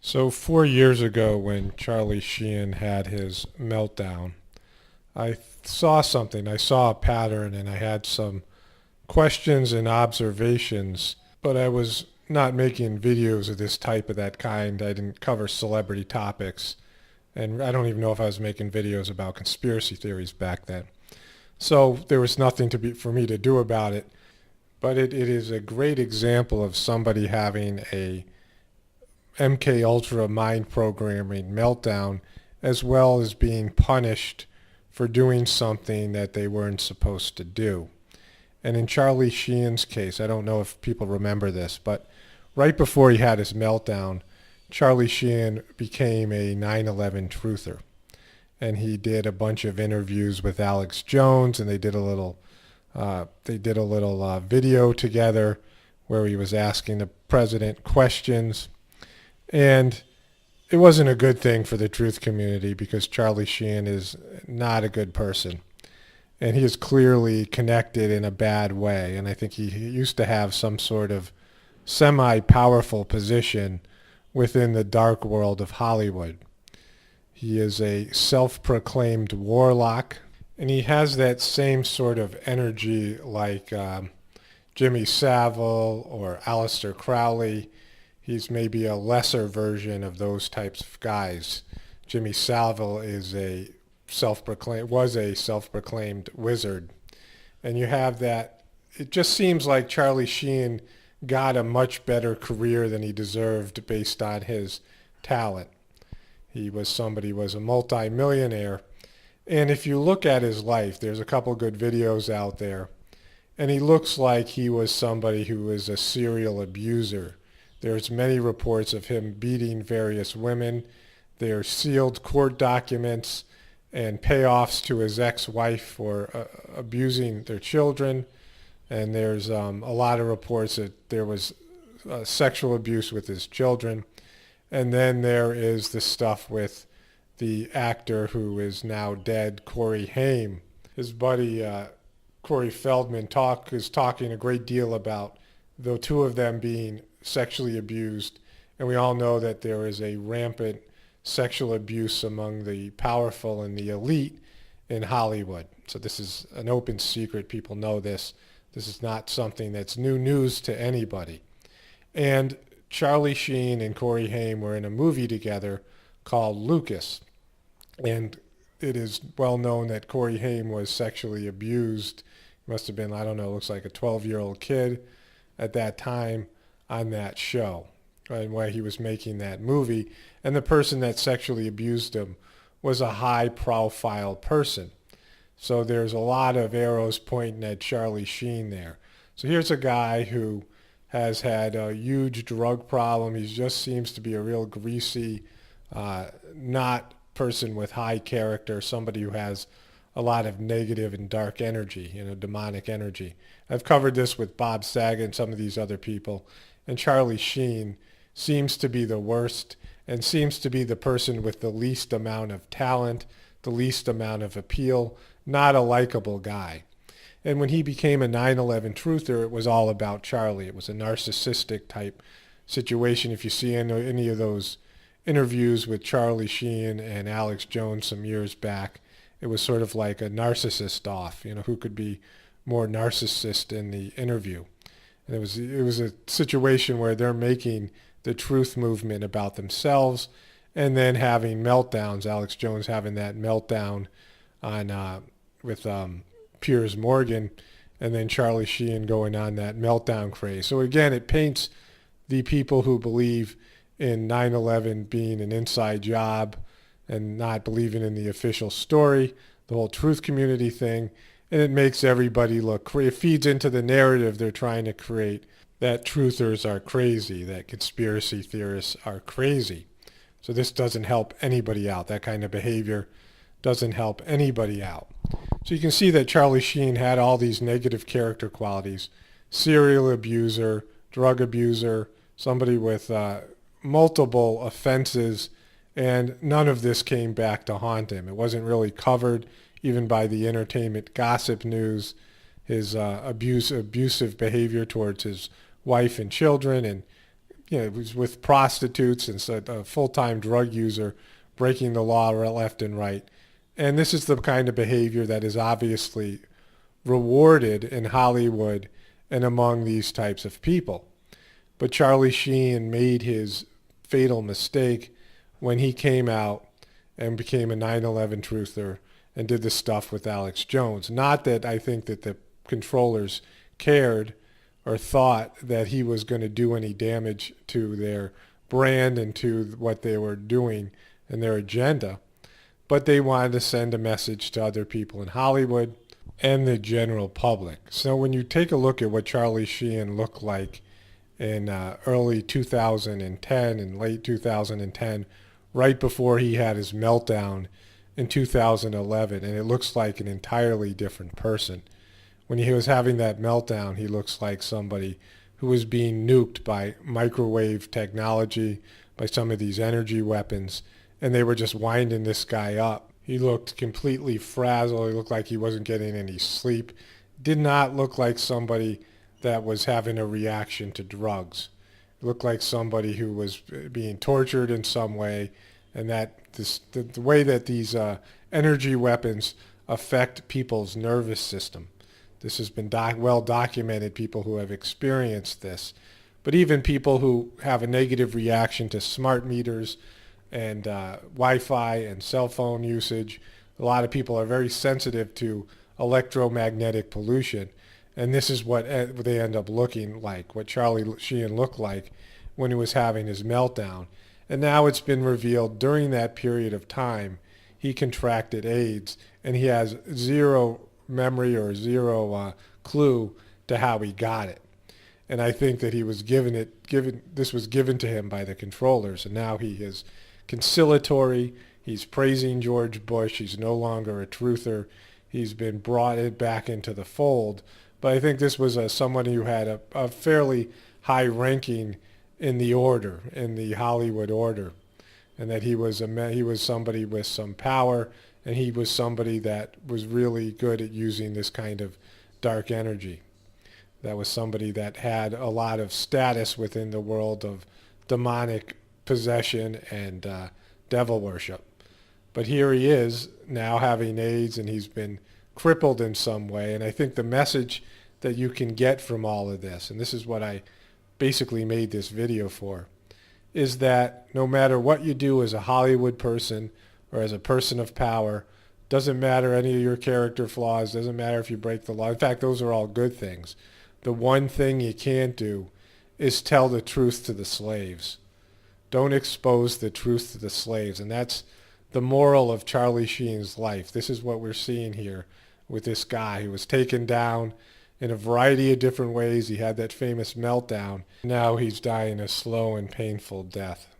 So 4 years ago, when Charlie Sheen had his meltdown, I saw something. I saw a pattern, and I had some questions and observations. But I was not making videos of this type of that kind. I didn't cover celebrity topics, and I don't even know if I was making videos about conspiracy theories back then. So there was nothing for me to do about it. But it is a great example of somebody having a MK Ultra mind programming meltdown, as well as being punished for doing something that they weren't supposed to do. And in Charlie Sheen's case, I don't know if people remember this, but right before he had his meltdown, Charlie Sheen became a 9/11 truther. And he did a bunch of interviews with Alex Jones, and they did a little video together where he was asking the president questions. And it wasn't a good thing for the truth community because Charlie Sheen is not a good person. And he is clearly connected in a bad way. And I think he used to have some sort of semi-powerful position within the dark world of Hollywood. He is a self-proclaimed warlock, and he has that same sort of energy like Jimmy Savile or Aleister Crowley. He's maybe a lesser version of those types of guys. Jimmy Savile was a self-proclaimed wizard. And you have that. It just seems like Charlie Sheen got a much better career than he deserved based on his talent. He was a multi-millionaire. And if you look at his life, there's a couple good videos out there. And he looks like he was somebody who was a serial abuser. There's many reports of him beating various women. There are sealed court documents and payoffs to his ex-wife for abusing their children. And there's a lot of reports that there was sexual abuse with his children. And then there is the stuff with the actor who is now dead, Corey Haim. His buddy Corey Feldman is talking a great deal about the two of them being sexually abused. And we all know that there is a rampant sexual abuse among the powerful and the elite in Hollywood. So this is an open secret. People know this. This is not something that's new news to anybody. And Charlie Sheen and Corey Haim were in a movie together called Lucas. And it is well known that Corey Haim was sexually abused. He must have been, I don't know, looks like a 12-year-old kid at that time on that show and why he was making that movie. And the person that sexually abused him was a high-profile person. So there's a lot of arrows pointing at Charlie Sheen there. So here's a guy who has had a huge drug problem. He just seems to be a real greasy, not person with high character, somebody who has a lot of negative and dark energy, demonic energy. I've covered this with Bob Saget and some of these other people, and Charlie Sheen seems to be the worst and seems to be the person with the least amount of talent, the least amount of appeal, not a likable guy. And when he became a 9/11 truther, it was all about Charlie. It was a narcissistic type situation. If you see any of those interviews with Charlie Sheen and Alex Jones some years back, it was sort of like a narcissist off, who could be more narcissist in the interview. And it was a situation where they're making the truth movement about themselves and then having meltdowns. Alex Jones having that meltdown with Piers Morgan, and then Charlie Sheen going on that meltdown craze. So again, it paints the people who believe in 9/11 being an inside job and not believing in the official story, the whole truth community thing, and it makes everybody look crazy. It feeds into the narrative they're trying to create that truthers are crazy, that conspiracy theorists are crazy. So this doesn't help anybody out. That kind of behavior doesn't help anybody out. So you can see that Charlie Sheen had all these negative character qualities: serial abuser, drug abuser, somebody with multiple offenses, and none of this came back to haunt him. It wasn't really covered even by the entertainment gossip news, his abusive behavior towards his wife and children, and He was with prostitutes and so a full-time drug user, breaking the law left and right. And this is the kind of behavior that is obviously rewarded in Hollywood and among these types of people. But Charlie Sheen made his fatal mistake when he came out and became a 9/11 truther and did this stuff with Alex Jones. Not that I think that the controllers cared or thought that he was going to do any damage to their brand and to what they were doing and their agenda, but they wanted to send a message to other people in Hollywood and the general public. So when you take a look at what Charlie Sheen looked like in early 2010 and late 2010, right before he had his meltdown in 2011, and it looks like an entirely different person. When he was having that meltdown, he looks like somebody who was being nuked by microwave technology, by some of these energy weapons, and they were just winding this guy up. He looked completely frazzled. He looked like he wasn't getting any sleep. Did not look like somebody that was having a reaction to drugs. It looked like somebody who was being tortured in some way, and that the way that these energy weapons affect people's nervous system. This has been well documented, people who have experienced this. But even people who have a negative reaction to smart meters and Wi-Fi and cell phone usage, a lot of people are very sensitive to electromagnetic pollution. And this is what they end up looking like, what Charlie Sheen looked like when he was having his meltdown. And now it's been revealed during that period of time, he contracted AIDS, and he has zero memory or zero clue to how he got it. And I think that he was this was given to him by the controllers, and now he is conciliatory. He's praising George Bush. He's no longer a truther. He's been brought back into the fold. But I think this was somebody who had a fairly high ranking in the order, in the Hollywood order, and that he was somebody with some power, and he was somebody that was really good at using this kind of dark energy. That was somebody that had a lot of status within the world of demonic possession and devil worship. But here he is now having AIDS, and he's been crippled in some way. And I think the message that you can get from all of this, and this is what I basically made this video for, is that no matter what you do as a Hollywood person or as a person of power, doesn't matter any of your character flaws, doesn't matter if you break the law. In fact, those are all good things. The one thing you can't do is tell the truth to the slaves. Don't expose the truth to the slaves. And that's the moral of Charlie Sheen's life. This is what we're seeing here with this guy. He was taken down in a variety of different ways. He had that famous meltdown. Now he's dying a slow and painful death.